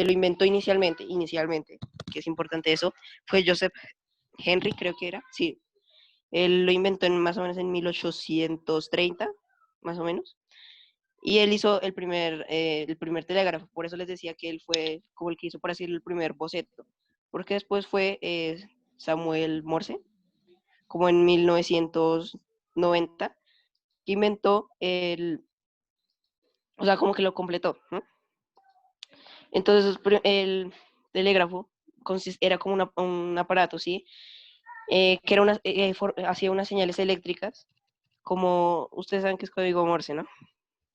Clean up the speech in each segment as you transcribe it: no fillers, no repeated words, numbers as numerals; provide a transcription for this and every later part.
lo inventó inicialmente, que es importante eso, fue Joseph Henry, creo que era, sí. Él lo inventó más o menos en 1830, más o menos. Y él hizo el primer telégrafo, por eso les decía que él fue como el que hizo, por así decirlo, el primer boceto. Porque después fue Samuel Morse, como en 1990, que inventó o sea, como que lo completó, ¿no? Entonces el telégrafo era como un aparato, ¿sí? Que era hacía unas señales eléctricas, como ustedes saben que es código Morse, ¿no?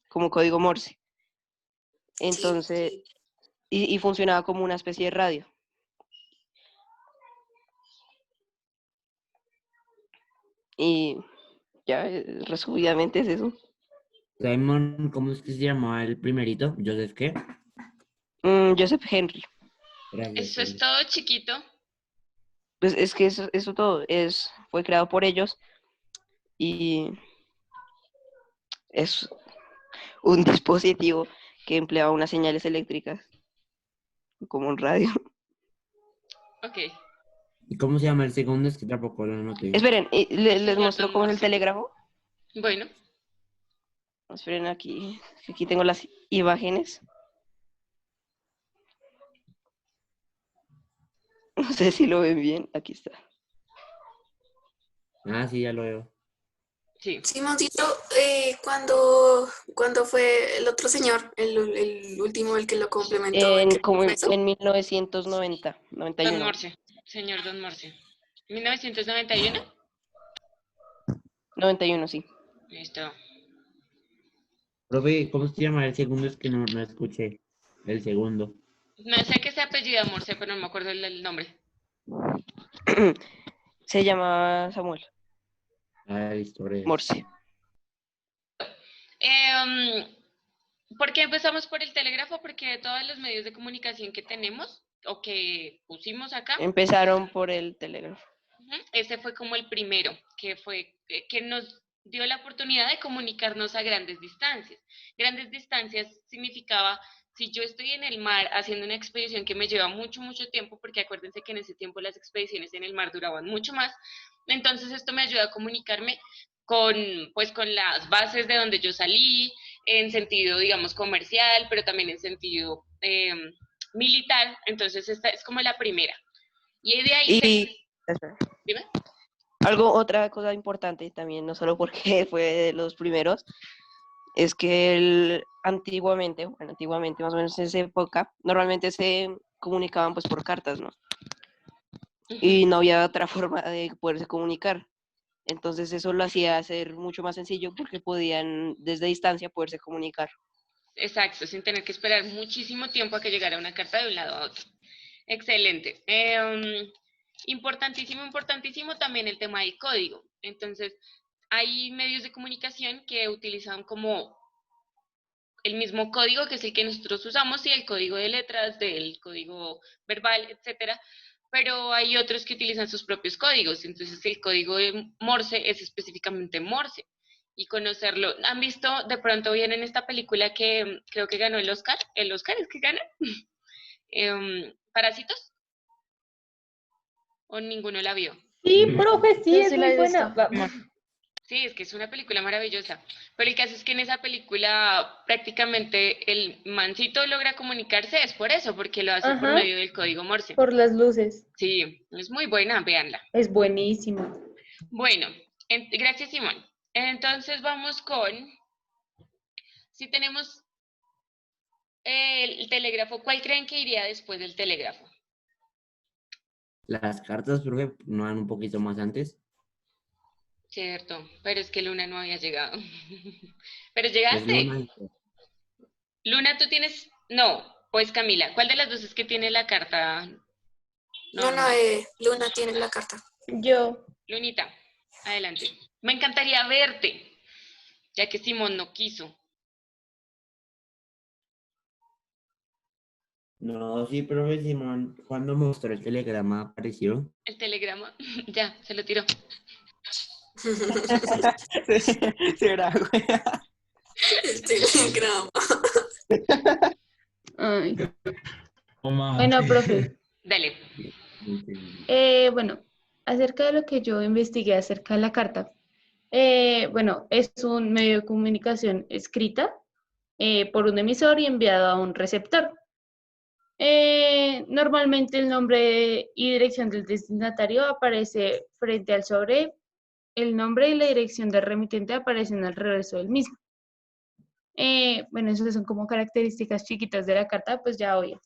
Como código Morse. Sí. Entonces, y funcionaba como una especie de radio. Y ya, resumidamente es eso. Simon, ¿cómo es que se llamaba el primerito? ¿Joseph qué? Joseph Henry. Gracias, Eso es Eli. todo, chiquito. Pues es que eso todo fue creado por ellos y es un dispositivo que empleaba unas señales eléctricas, como un radio. Ok. ¿Y cómo se llama el segundo? Es que tampoco lo noté. Esperen, El les señor muestro Don cómo es el Morse. telégrafo. Bueno, Esperen aquí tengo las imágenes. No sé si lo ven bien, aquí está. Ah, sí, ya lo veo. sí. Simoncito, ¿cuándo fue el otro señor, el último, el que lo complementó? ¿En qué año Como fue eso? en 1990, Don 91. Morse, señor Don Morse. 1991. 91, sí. Listo. Profe, ¿cómo se llama el segundo? Es que no escuché el segundo. Me sé que se apellida Morse, pero no me acuerdo el nombre. Se llama Samuel Ah, historia. Morse. ¿Por qué empezamos por el telégrafo? Porque de todos los medios de comunicación que tenemos o que pusimos acá, Empezaron por el telégrafo. ese fue como el primero, que nos dio la oportunidad de comunicarnos a grandes distancias. Grandes distancias significaba, si yo estoy en el mar haciendo una expedición que me lleva mucho, mucho tiempo, porque acuérdense que en ese tiempo las expediciones en el mar duraban mucho más, entonces esto me ayuda a comunicarme con las bases de donde yo salí, en sentido, digamos, comercial, pero también en sentido militar. Entonces esta es como la primera. Y de ahí Y dime. otra cosa importante también, no solo porque fue de los primeros, es que antiguamente, más o menos en esa época, normalmente se comunicaban pues por cartas, ¿no? Y no había otra forma de poderse comunicar. Entonces eso lo hacía ser mucho más sencillo porque podían desde distancia poderse comunicar. Exacto, sin tener que esperar muchísimo tiempo a que llegara una carta de un lado a otro. Excelente. Importantísimo, importantísimo también el tema del código. Entonces, hay medios de comunicación que utilizan como el mismo código que es el que nosotros usamos, y el código de letras, del código verbal, etcétera, pero hay otros que utilizan sus propios códigos. Entonces, el código de Morse es específicamente Morse. Y conocerlo. ¿Han visto de pronto bien en esta película que creo que ganó el Oscar? ¿El Oscar es que gana? ¿Parásitos? ¿O ninguno la vio? Sí, profe, sí, Yo es sí la muy he buena. visto. Sí, es que es una película maravillosa. Pero el caso es que en esa película prácticamente el mancito logra comunicarse, es por eso, porque lo hace por Ajá, medio del código Morse. por las luces. Sí, es muy buena, véanla. Es buenísima. Bueno, gracias, Simón. Entonces vamos si tenemos el telégrafo, ¿cuál creen que iría después del telégrafo? Las cartas, profe, no van un poquito más antes. Cierto, pero es que Luna no había llegado. Pero Pues Luna. llegaste. Luna, tú tienes. No, pues Camila, ¿cuál de las dos es que tiene la carta normal? Luna tiene la carta. Yo. Lunita, adelante. Me encantaría verte, ya que Simón no quiso. No, sí, profe Simón, cuando mostró el telegrama apareció. El telegrama, ya, se lo tiró. Será, güey. El telegrama. Ay. Bueno, profe, Dale. bueno, acerca de lo que yo investigué acerca de la carta, bueno, es un medio de comunicación escrita por un emisor y enviado a un receptor. Normalmente el nombre y dirección del destinatario aparece frente al sobre, el nombre y la dirección del remitente aparecen al reverso del mismo. Bueno, esas son como características chiquitas de la carta, pues ya obvio.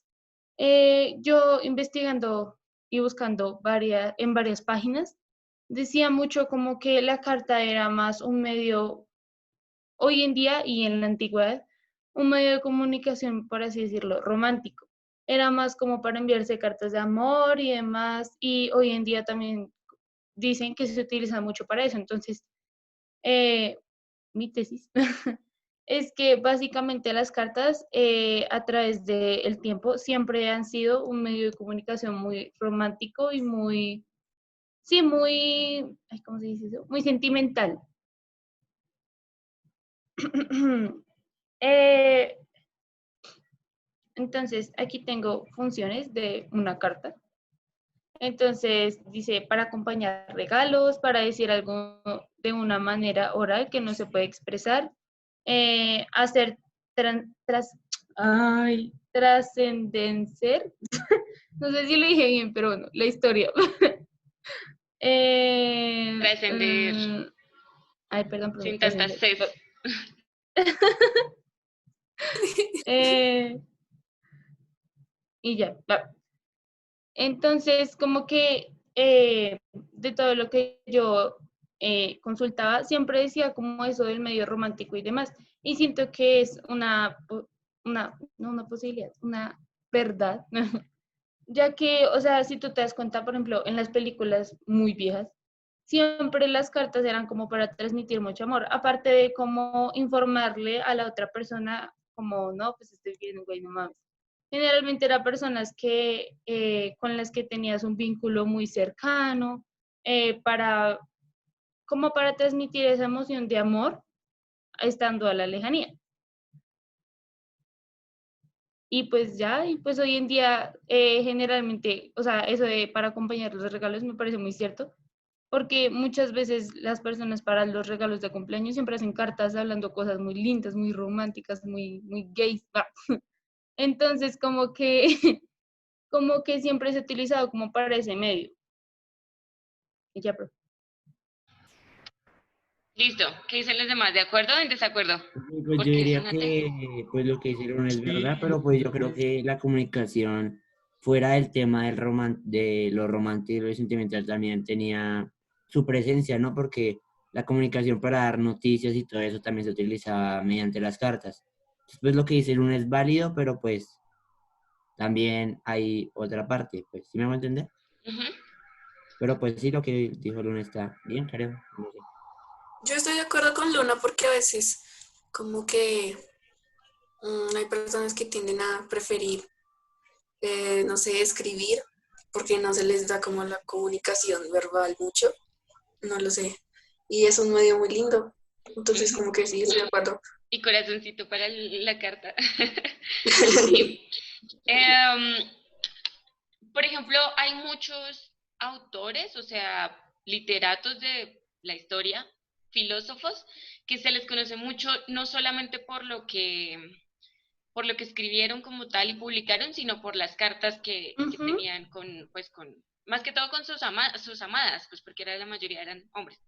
Yo investigando y buscando en varias páginas, decía mucho como que la carta era más un medio, hoy en día y en la antigüedad, un medio de comunicación, por así decirlo, romántico. Era más como para enviarse cartas de amor y demás, y hoy en día también dicen que se utiliza mucho para eso. Entonces, mi tesis es que básicamente las cartas a través del tiempo siempre han sido un medio de comunicación muy romántico y muy, sí, muy, ay, ¿cómo se dice eso? Muy sentimental. Eh, entonces, aquí tengo funciones de una carta. Entonces, dice para acompañar regalos, para decir algo de una manera oral que no se puede expresar, hacer trascendencer, no sé si lo dije bien, pero bueno, la historia. Trascender Ay, perdón, profe, sin tantas trascender. ses. Eh, y ya. Va. Entonces, como que de todo lo que yo consultaba, siempre decía como eso del medio romántico y demás. Y siento que es no una posibilidad, una verdad, ya que, o sea, si tú te das cuenta, por ejemplo, en las películas muy viejas, siempre las cartas eran como para transmitir mucho amor, aparte de como informarle a la otra persona, como, no, pues estoy bien, güey, no mames. Generalmente eran personas que, con las que tenías un vínculo muy cercano, para, como para transmitir esa emoción de amor estando a la lejanía. Y pues ya, y pues hoy en día generalmente, o sea, eso de para acompañar los regalos me parece muy cierto, porque muchas veces las personas para los regalos de cumpleaños siempre hacen cartas hablando cosas muy lindas, muy románticas, muy, muy gays. Entonces, como que, como que siempre se ha utilizado como para ese medio. Y ya, pero Listo. ¿Qué dicen los demás? ¿De acuerdo o en desacuerdo? Pues yo Porque es diría una tesis. que pues lo que hicieron es verdad, pero pues yo creo que la comunicación fuera del tema de lo romántico y lo sentimental también tenía su presencia, ¿no? Porque la comunicación para dar noticias y todo eso también se utilizaba mediante las cartas. Después lo que hicieron es válido, pero pues también hay otra parte, pues, ¿sí me voy a entender? Ujú. Pero pues sí, lo que dijo Luna está bien, creo. No sé. Yo estoy de acuerdo con Luna porque a veces como que hay personas que tienden a preferir, no sé, escribir porque no se les da como la comunicación verbal mucho, no lo sé. Y es un medio muy lindo. Entonces como que sí, estoy de acuerdo. Y corazoncito para la carta. Sí. Em, por ejemplo, hay muchos autores, o sea, literatos de la historia, filósofos, que se les conoce mucho no solamente por lo que escribieron como tal y publicaron, sino por las cartas que ujú. tenían con, pues con, más que todo con sus amadas, pues porque la mayoría eran hombres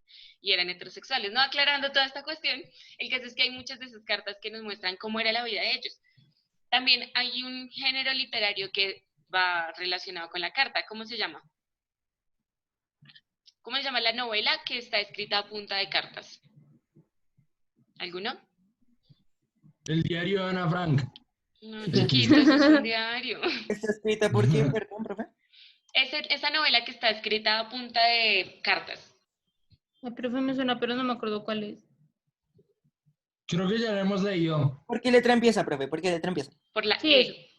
y eran heterosexuales. No aclarando toda esta cuestión, el caso es que hay muchas de esas cartas que nos muestran cómo era la vida de ellos. También hay un género literario que va relacionado con la carta. ¿Cómo se llama? ¿Cómo se llama la novela que está escrita a punta de cartas? ¿Alguno? El diario de Ana Frank. No, chiquito, eso es un diario. ¿Está escrita por quién, perdón, profe? Esa novela que está escrita a punta de cartas. Ay, profe, me suena, pero no me acuerdo cuál es. Creo que ya la hemos leído. ¿Por qué letra empieza, profe? ¿Por qué letra empieza? Por la Sí, eso. E.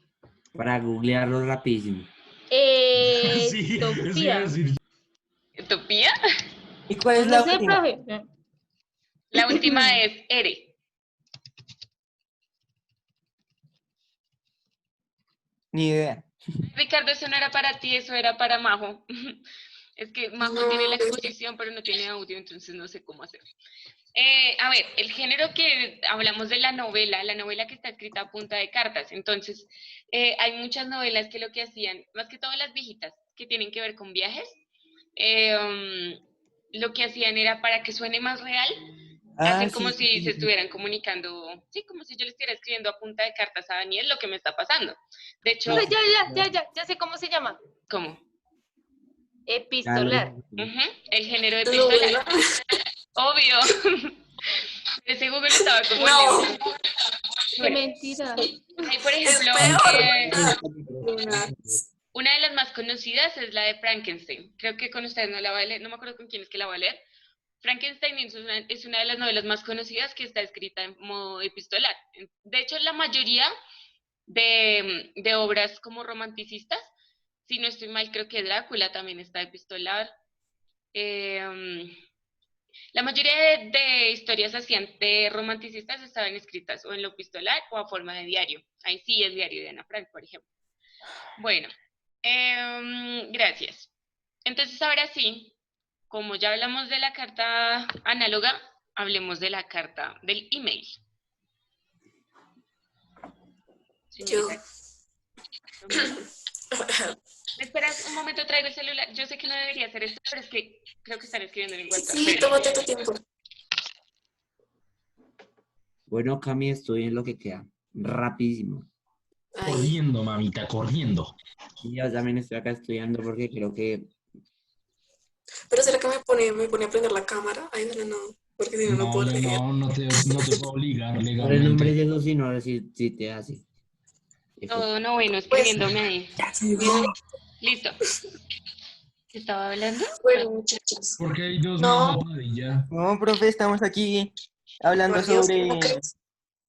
Para googlearlo rapidísimo. Sí, eso iba a Sofía. decir. ¿Utopía? ¿Y cuál es No la sé, última? profe. La última es Ere. Ni idea. Ricardo, eso no era para ti, eso era para Majo. Es que Majo No, tiene la exposición, pero no tiene audio, entonces no sé cómo hacer. A ver, el género que hablamos de la novela que está escrita a punta de cartas. Entonces, hay muchas novelas que lo que hacían, más que todas las viejitas, que tienen que ver con viajes, lo que hacían era para que suene más real, hacer como Sí, si se estuvieran comunicando, sí, como si yo le estuviera escribiendo a punta de cartas a Daniel lo que me está pasando. De hecho, Ya sé cómo se llama. ¿cómo? Epistolar. El género Lo epistolar. bueno. Obvio. Ese Google estaba como No, lento. Qué Bueno, mentira. hay, por es ejemplo, peor. Luna. una de las más conocidas es la de Frankenstein. Creo que con ustedes no la voy a leer, no me acuerdo con quién es que la voy a leer. Frankenstein es una de las novelas más conocidas que está escrita en modo epistolar. De hecho, la mayoría de obras como romanticistas, si no estoy mal, creo que Drácula también está epistolar. La mayoría de historias así de romanticistas estaban escritas o en lo epistolar o a forma de diario. Ahí sí el diario de Ana Frank, por ejemplo. Bueno, gracias. Entonces ahora sí, como ya hablamos de la carta análoga, hablemos de la carta del email. Yo. Señorita. ¿Me esperas un momento? Traigo el celular. Yo sé que no debería hacer esto, pero es que creo que están escribiendo en WhatsApp. Sí, tómate tu tiempo. Bueno, Cami, estoy en lo que queda. Rapidísimo. Ahí. Corriendo, mamita, corriendo. Y yo también estoy acá estudiando porque creo que... Pero ¿será que me pone a prender la cámara? Ay, no, porque si no, no No, puedo yo leer. no te puedo obligar Por el nombre legalmente. de eso, si no, si te hace. Todo no bueno, Pues, escribiéndome ahí. Ya se vio. Listo. ¿Qué estaba hablando? bueno, muchachos. Porque ellos No, Majo Padilla. No, profe, estamos aquí hablando por Dios, ¿cómo sobre crees?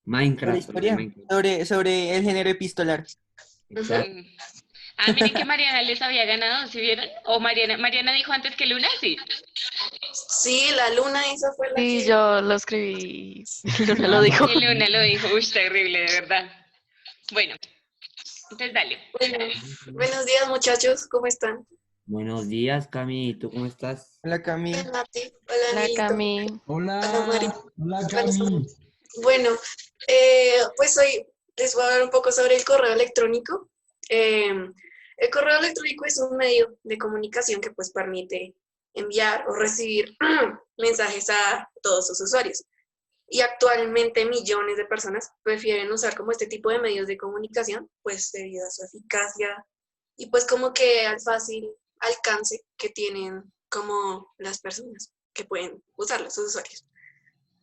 Minecraft, profe, historia, Minecraft. sobre el género epistolar. Exacto. Miren que Mariana les había ganado, ¿sí vieron? O Mariana dijo antes que Luna, sí. Sí, la luna esa fue la Sí, que... yo lo escribí. Luna lo dijo. Que Luna lo dijo, uy, terrible, de verdad. Bueno, entonces dale. Bueno, buenos días, muchachos, ¿cómo están? Buenos días, Cami. ¿Y tú cómo estás? Hola, Cami. Hola, Nati. Hola, La Nilito. Cami. Hola, Mari. Hola, Cami. Bueno, pues hoy les voy a hablar un poco sobre el correo electrónico. El correo electrónico es un medio de comunicación que pues permite enviar o recibir mensajes a todos sus usuarios. Y actualmente millones de personas prefieren usar como este tipo de medios de comunicación, pues debido a su eficacia y pues como que al fácil alcance que tienen como las personas que pueden usarlos, sus usuarios.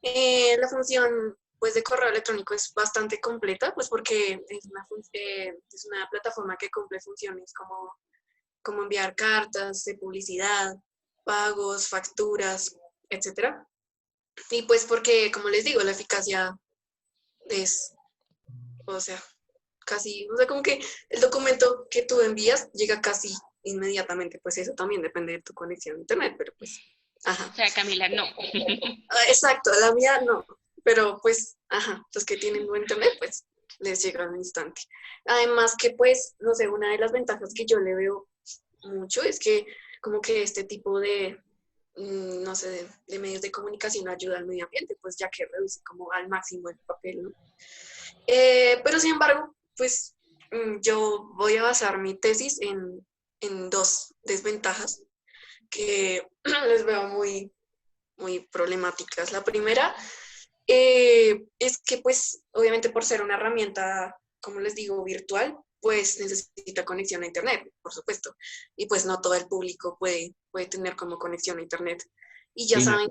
La función pues, de correo electrónico es bastante completa, pues porque es una plataforma que cumple funciones como enviar cartas de publicidad, pagos, facturas, etcétera. Y pues porque, como les digo, la eficacia es, o sea, casi, o sea, como que el documento que tú envías llega casi inmediatamente, pues eso también depende de tu conexión a internet, pero pues, ajá. O sea, Camila, no. Exacto, la mía no, pero pues, ajá, los que tienen buen internet, pues les llega al instante. Además que pues, no sé, una de las ventajas que yo le veo mucho es que como que este tipo de, no sé, de medios de comunicación ayuda al medio ambiente, pues ya que reduce como al máximo el papel, ¿no? Pero sin embargo, pues yo voy a basar mi tesis en dos desventajas que les veo muy, muy problemáticas. La primera es que pues obviamente por ser una herramienta, como les digo, virtual, pues necesita conexión a internet, por supuesto. Y pues no todo el público puede tener como conexión a internet. Y ya Sí, no. saben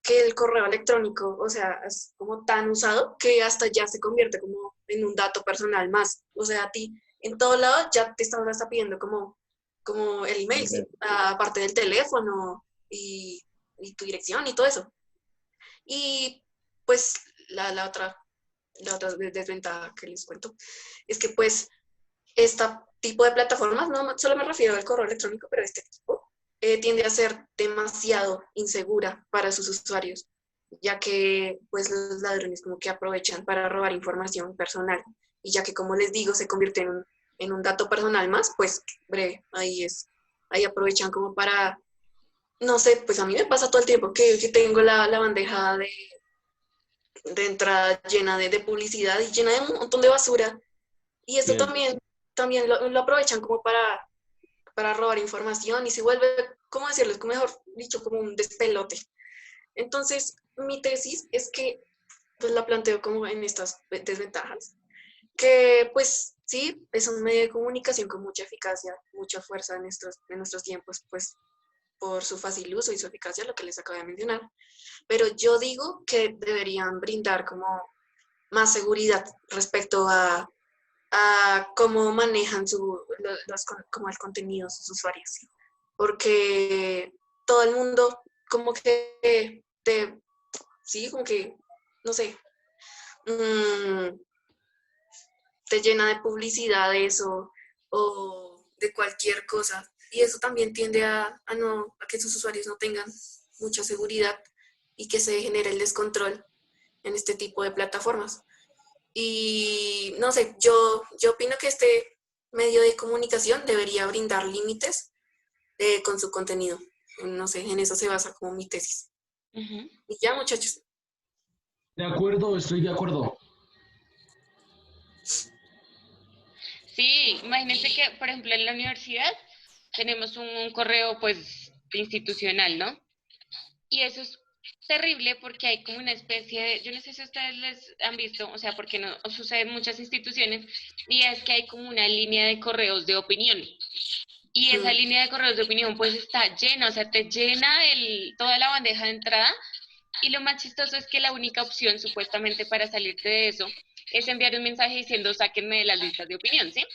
que el correo electrónico, o sea, es como tan usado que hasta ya se convierte como en un dato personal más. O sea, a ti en todo lado ya te están hasta pidiendo como el email, ¿sí? Aparte del teléfono y tu dirección y todo eso. Y pues la otra desventaja que les cuento es que pues este tipo de plataformas, no solo me refiero al correo electrónico, pero este tipo, tiende a ser demasiado insegura para sus usuarios, ya que pues los ladrones como que aprovechan para robar información personal y ya que como les digo se convierte en un dato personal más, pues breve, ahí aprovechan como para, no sé, pues a mí me pasa todo el tiempo que tengo la bandeja de entrada llena de publicidad y llena de un montón de basura. Y esto Bien. también lo aprovechan como para robar información y se vuelve, ¿cómo decirlo? Como mejor dicho, como un despelote. Entonces, mi tesis es que, pues la planteo como en estas desventajas, que pues sí, es un medio de comunicación con mucha eficacia, mucha fuerza en nuestros tiempos, pues por su fácil uso y su eficacia, lo que les acabo de mencionar. Pero yo digo que deberían brindar como más seguridad respecto a cómo manejan como el contenido sus usuarios. ¿Sí? Porque todo el mundo como que sí, como que, no sé, te llena de publicidades o de cualquier cosa. Y eso también tiende a que sus usuarios no tengan mucha seguridad y que se genere el descontrol en este tipo de plataformas. Y no sé, yo opino que este medio de comunicación debería brindar límites con su contenido. No sé, en eso se basa como mi tesis. Ujú. Y ya, muchachos. De acuerdo, estoy de acuerdo. Sí, imagínense que, por ejemplo, en la universidad tenemos un correo pues institucional, ¿no? Y eso es terrible porque hay como una especie de, yo no sé si ustedes les han visto, o sea, porque no sucede en muchas instituciones, y es que hay como una línea de correos de opinión. Y esa línea de correos de opinión pues está llena, o sea, te llena toda la bandeja de entrada. Y lo más chistoso es que la única opción supuestamente para salirte de eso es enviar un mensaje diciendo sáquenme de las listas de opinión, ¿sí?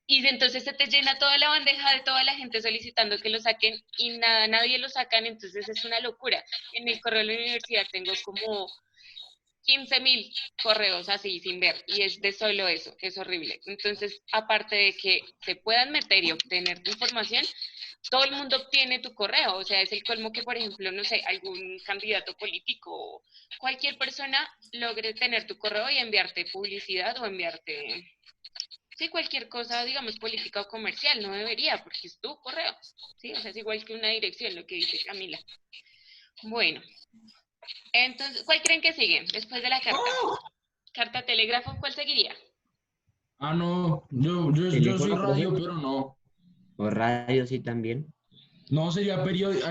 Y entonces se te llena toda la bandeja de toda la gente solicitando que lo saquen y nada, nadie lo sacan, entonces es una locura. En el correo de la universidad tengo como 15.000 correos así sin ver y es de solo eso, es horrible. Entonces, aparte de que se puedan meter y obtener tu información, todo el mundo obtiene tu correo, o sea, es el colmo que, por ejemplo, no sé, algún candidato político o cualquier persona logre tener tu correo y enviarte publicidad o enviarte, sí, cualquier cosa, digamos, política o comercial, no debería, porque es tu correo, sí, o sea, es igual que una dirección, lo que dice Camila. Bueno, entonces, ¿cuál creen que sigue después de la carta? Carta telégrafo, ¿cuál seguiría? Ah, no, yo soy Teléfono, radio, profe, pero no. o radio, sí, también. No sería periódico.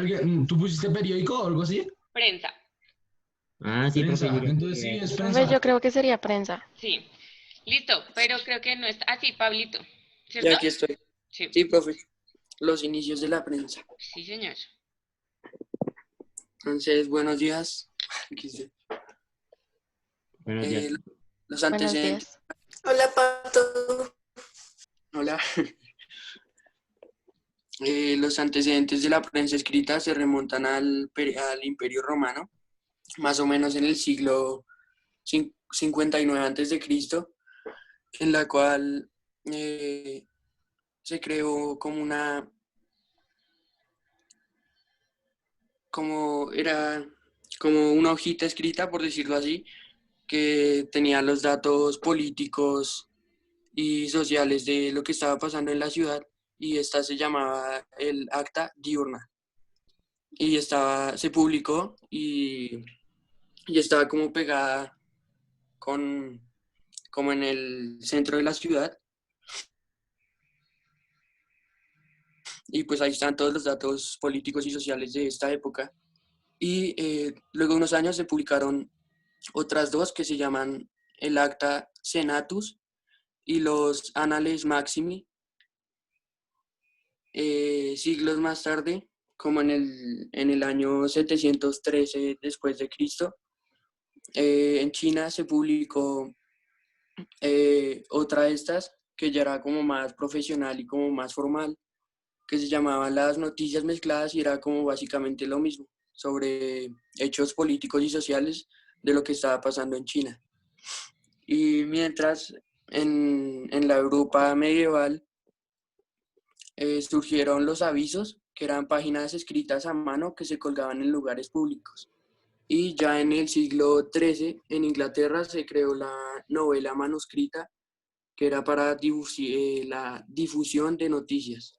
¿Tú pusiste periódico o algo así? Prensa, Ah, sí, profe, Prensa. diría Entonces sí, que es Profe, prensa. yo creo que sería prensa. sí. Listo, pero creo que no está. Ah, sí, Pablito, Y ¿cierto? aquí estoy. Sí, Sí, profe. Los inicios de la prensa. sí, señor. Entonces, buenos días. Aquí estoy. buenos días. Los Buenos antecedentes. días. Hola, Pato. Hola. Los antecedentes de la prensa escrita se remontan al Imperio Romano, más o menos en el siglo 59 a.C., en la cual se creó como una hojita escrita, por decirlo así, que tenía los datos políticos y sociales de lo que estaba pasando en la ciudad, y esta se llamaba el Acta Diurna. Y se publicó y estaba como pegada como en el centro de la ciudad. Y pues ahí están todos los datos políticos y sociales de esta época. Y luego de unos años se publicaron otras dos que se llaman el Acta Senatus y los Annales Maximi. Siglos más tarde, como en el año 713 después de Cristo, en China se publicó otra de estas que ya era como más profesional y como más formal, que se llamaba Las Noticias Mezcladas, y era como básicamente lo mismo, sobre hechos políticos y sociales de lo que estaba pasando en China. Y mientras en la Europa medieval surgieron los avisos, que eran páginas escritas a mano que se colgaban en lugares públicos. Y ya en el siglo XIII, en Inglaterra, se creó la novela manuscrita, que era para la difusión de noticias.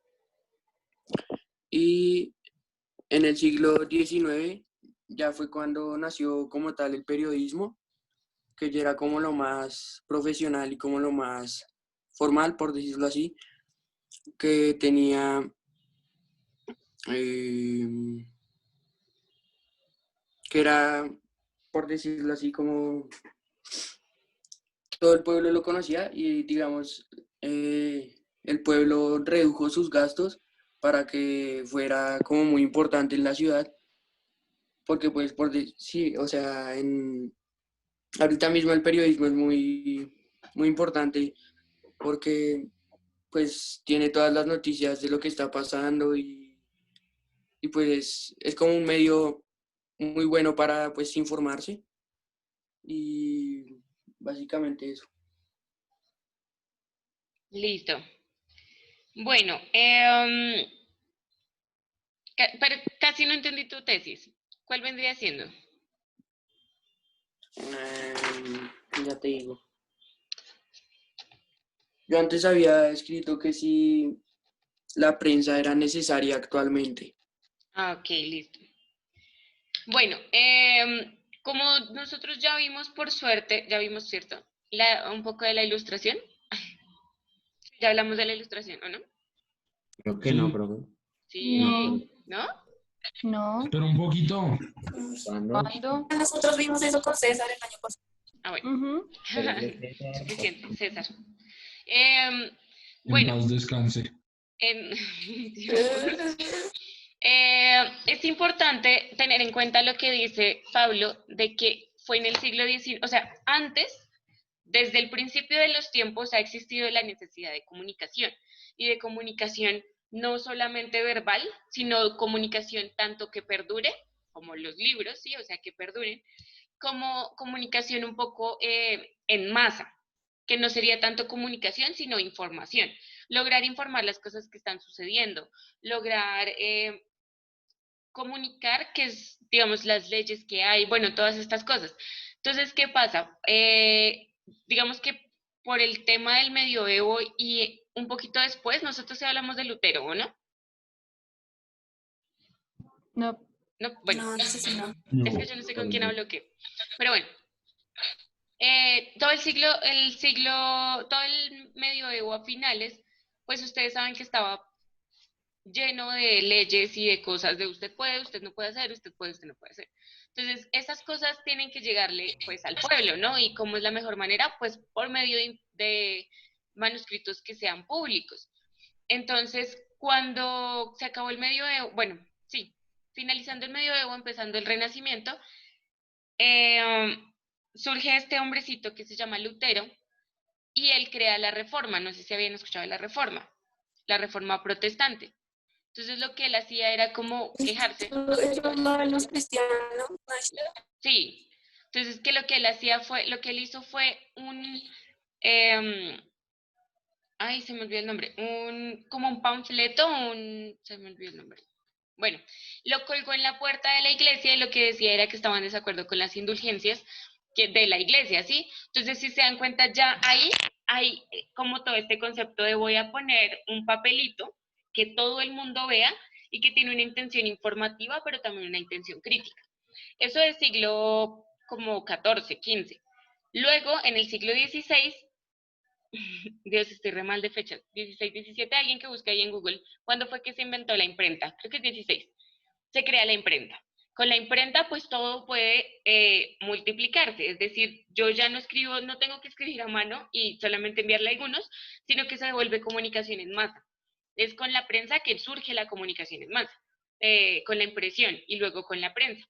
Y en el siglo XIX ya fue cuando nació como tal el periodismo, que ya era como lo más profesional y como lo más formal, por decirlo así, que tenía que era, por decirlo así, como todo el pueblo lo conocía y digamos, el pueblo redujo sus gastos para que fuera como muy importante en la ciudad, porque pues sí, o sea, ahorita mismo el periodismo es muy importante porque pues tiene todas las noticias de lo que está pasando y pues es como un medio muy bueno para pues informarse y básicamente eso. Listo. Bueno, pero casi no entendí tu tesis. ¿Cuál vendría siendo? Ya te digo. Yo antes había escrito que si la prensa era necesaria actualmente. Ah, ok, listo. Bueno, como nosotros ya vimos, por suerte, ya vimos, ¿cierto? Un poco de la ilustración. Ya hablamos de la ilustración, ¿o no? Creo que no, Sí, profe. Sí, ¿no? No, pero un poquito. ¿Cuándo? ¿cuándo? Nosotros vimos eso con César el año pasado. Ah, bueno. Ujú. Pero es de César. Suficiente, César. Em, En bueno, paz descanse. Dios. Es importante tener en cuenta lo que dice Pablo, de que fue en el siglo XIX, o sea, antes, desde el principio de los tiempos ha existido la necesidad de comunicación, y de comunicación no solamente verbal, sino comunicación tanto que perdure, como los libros, ¿sí? O sea, que perduren, como comunicación un poco en masa, que no sería tanto comunicación, sino información. Lograr informar las cosas que están sucediendo, lograr comunicar que es, digamos, las leyes que hay, bueno, todas estas cosas. Entonces, ¿qué pasa? Digamos que por el tema del medioevo y un poquito después, nosotros sí hablamos de Lutero, ¿o no? No, No, bueno, No, no sé si no. es que yo no sé con quién hablo qué. Pero bueno, todo todo el medioevo a finales, pues ustedes saben que estaba lleno de leyes y de cosas de usted puede, usted no puede hacer, usted puede, usted no puede hacer. Entonces, esas cosas tienen que llegarle pues al pueblo, ¿no? Y cómo es la mejor manera, pues por medio de manuscritos que sean públicos. Entonces, cuando se acabó el medioevo, bueno, sí, finalizando el medioevo, empezando el Renacimiento, eh, surge este hombrecito que se llama Lutero y él crea la Reforma. No sé si habían escuchado de la Reforma protestante. Entonces lo que él hacía era como quejarse. Eso es lo de los cristianos. Sí. Entonces que lo que él hacía fue, lo que él hizo fue eh, ay, se me olvidó el nombre, como un panfleto, se me olvidó el nombre. Bueno, lo colgó en la puerta de la iglesia y lo que decía era que estaban en desacuerdo con las indulgencias de la iglesia, ¿sí? Entonces, si se dan cuenta, ya ahí hay como todo este concepto de voy a poner un papelito que todo el mundo vea y que tiene una intención informativa, pero también una intención crítica. Eso es siglo como 14, 15. Luego, en el siglo XVI, Dios, estoy re mal de fechas, 16, 17, alguien que busque ahí en Google, ¿cuándo fue que se inventó la imprenta? Creo que es 16. Se crea la imprenta. Con la imprenta, pues todo puede multiplicarse, es decir, yo ya no escribo, no tengo que escribir a mano y solamente enviarle algunos, sino que se vuelve comunicación en masa. Es con la prensa que surge la comunicación en masa, con la impresión y luego con la prensa.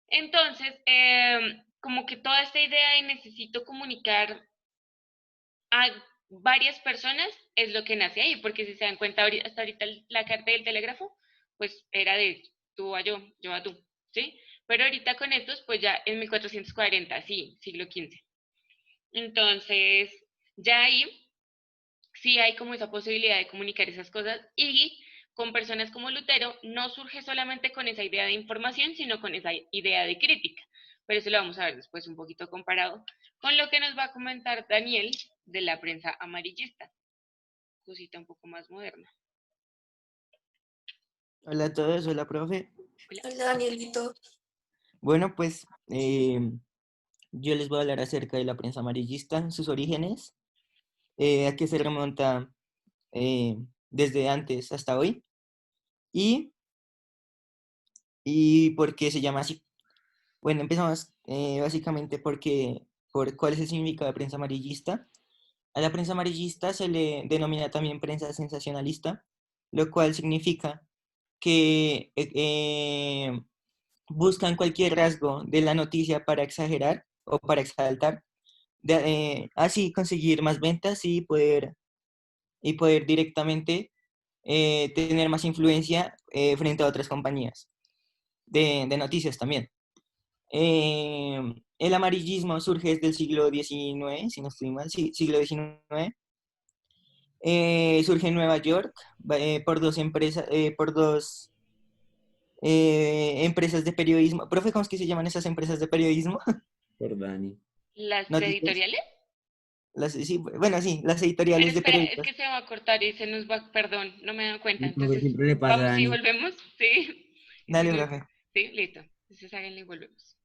Entonces, como que toda esta idea de necesito comunicar a varias personas es lo que nace ahí, porque si se dan cuenta, hasta ahorita la carta del telégrafo, pues era de tú a yo a tú, ¿sí? Pero ahorita con estos, pues ya en 1440, sí, siglo XV. Entonces, ya ahí sí hay como esa posibilidad de comunicar esas cosas y con personas como Lutero no surge solamente con esa idea de información, sino con esa idea de crítica, pero eso lo vamos a ver después un poquito comparado con lo que nos va a comentar Daniel de la prensa amarillista, cosita un poco más moderna. Hola a todos, hola profe. Hola, Danielito. Bueno, pues yo les voy a hablar acerca de la prensa amarillista, sus orígenes, a qué se remonta desde antes hasta hoy y por qué se llama así. Bueno, empezamos básicamente por cuál es el significado de prensa amarillista. A la prensa amarillista se le denomina también prensa sensacionalista, lo cual significa que buscan cualquier rasgo de la noticia para exagerar o para exaltar, así conseguir más ventas y poder directamente tener más influencia frente a otras compañías de noticias también. El amarillismo surge desde el siglo XIX, si no estoy mal, sí, siglo XIX. Surge en Nueva York por dos empresas de periodismo. Profe, ¿cómo es que se llaman esas empresas de periodismo? Por Dani. ¿Las Noticias. editoriales? Sí, bueno, sí, las Pero editoriales de espera, es periódicos. que se va a cortar y se nos va, perdón, no me he dado cuenta. El profe Entonces, siempre le pasa a vamos y Dani. volvemos, ¿sí? Y Dale, si no- profe. sí, listo. Entonces háganle y volvemos.